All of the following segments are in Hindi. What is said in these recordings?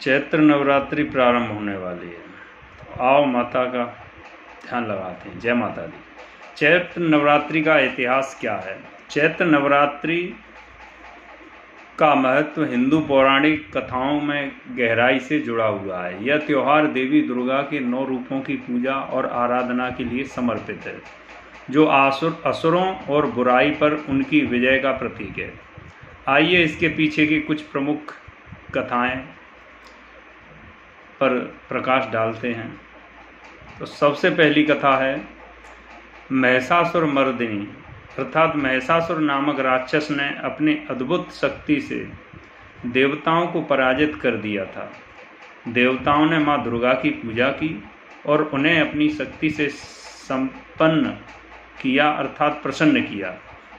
चैत्र नवरात्रि प्रारंभ होने वाली है। आओ माता का ध्यान लगाते हैं। जय माता दी। चैत्र नवरात्रि का इतिहास क्या है? चैत्र नवरात्रि का महत्व हिंदू पौराणिक कथाओं में गहराई से जुड़ा हुआ है। यह त्यौहार देवी दुर्गा के 9 रूपों की पूजा और आराधना के लिए समर्पित है, जो असुरों और बुराई पर उनकी विजय का प्रतीक है। आइए इसके पीछे की कुछ प्रमुख कथाएं पर प्रकाश डालते हैं। तो सबसे पहली कथा है महिषासुर मर्दिनी, अर्थात महिषासुर नामक राक्षस ने अपनी अद्भुत शक्ति से देवताओं को पराजित कर दिया था। देवताओं ने माँ दुर्गा की पूजा की और उन्हें अपनी शक्ति से संपन्न किया, अर्थात प्रसन्न किया।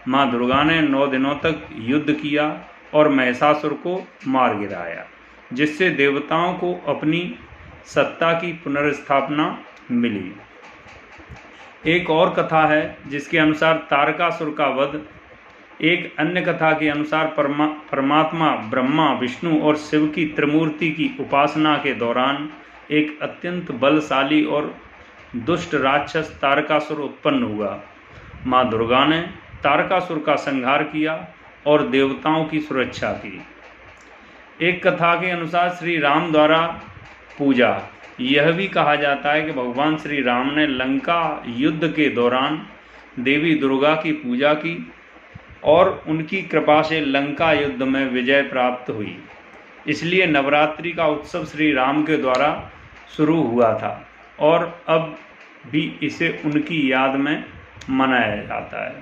माँ दुर्गा ने 9 दिनों तक युद्ध किया और महिषासुर को मार गिराया, जिससे देवताओं को अपनी सत्ता की पुनर्स्थापना मिली। एक और कथा है जिसके अनुसार तारकासुर का वध। एक अन्य कथा के अनुसार परमात्मा ब्रह्मा, विष्णु और शिव की त्रिमूर्ति की उपासना के दौरान एक अत्यंत बलशाली और दुष्ट राक्षस तारकासुर उत्पन्न हुआ। माँ दुर्गा ने तारकासुर का संहार किया और देवताओं की सुरक्षा की। एक कथा के अनुसार श्री राम द्वारा पूजा। यह भी कहा जाता है कि भगवान श्री राम ने लंका युद्ध के दौरान देवी दुर्गा की पूजा की और उनकी कृपा से लंका युद्ध में विजय प्राप्त हुई। इसलिए नवरात्रि का उत्सव श्री राम के द्वारा शुरू हुआ था और अब भी इसे उनकी याद में मनाया जाता है।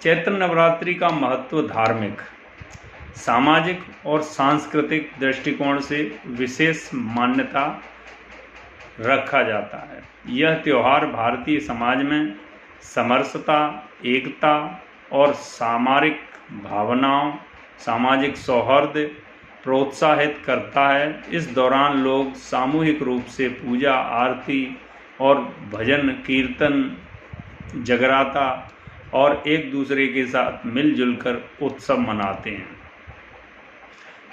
चैत्र नवरात्रि का महत्व धार्मिक, सामाजिक और सांस्कृतिक दृष्टिकोण से विशेष मान्यता रखा जाता है। यह त्यौहार भारतीय समाज में समरसता, एकता और सामाजिक सौहार्द प्रोत्साहित करता है। इस दौरान लोग सामूहिक रूप से पूजा, आरती और भजन कीर्तन, जगराता और एक दूसरे के साथ मिलजुल कर उत्सव मनाते हैं।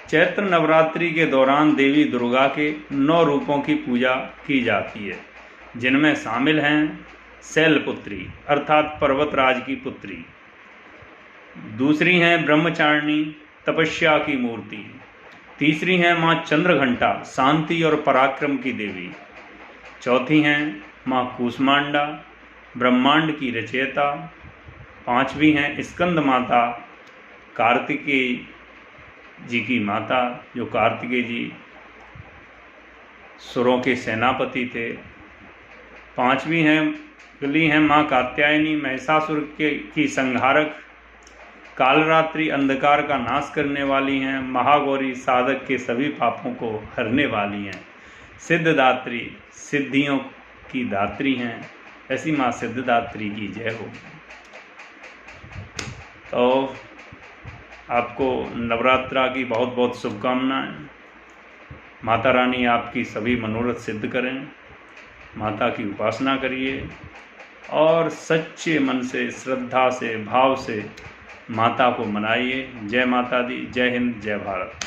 चैत्र नवरात्रि के दौरान देवी दुर्गा के 9 रूपों की पूजा की जाती है, जिनमें शामिल हैं शैलपुत्री, अर्थात पर्वतराज की पुत्री। दूसरी हैं ब्रह्मचारिणी, तपस्या की मूर्ति। तीसरी हैं माँ चंद्रघंटा, शांति और पराक्रम की देवी। चौथी हैं माँ कूष्मांडा, ब्रह्मांड की रचयिता। पांचवी हैं स्कंद माता, कार्तिकेय जी की माता, जो कार्तिकेय जी सुरों के सेनापति थे। पांचवी हैं माँ कात्यायनी, महिषासुर की संहारक। कालरात्रि अंधकार का नाश करने वाली हैं। महागौरी साधक के सभी पापों को हरने वाली हैं। सिद्धदात्री, सिद्धियों की दात्री हैं। ऐसी माँ सिद्धदात्री की जय हो। तो आपको नवरात्रा की बहुत बहुत शुभकामनाएं। माता रानी आपकी सभी मनोरथ सिद्ध करें। माता की उपासना करिए और सच्चे मन से, श्रद्धा से, भाव से माता को मनाइए। जय माता दी। जय हिंद, जय भारत।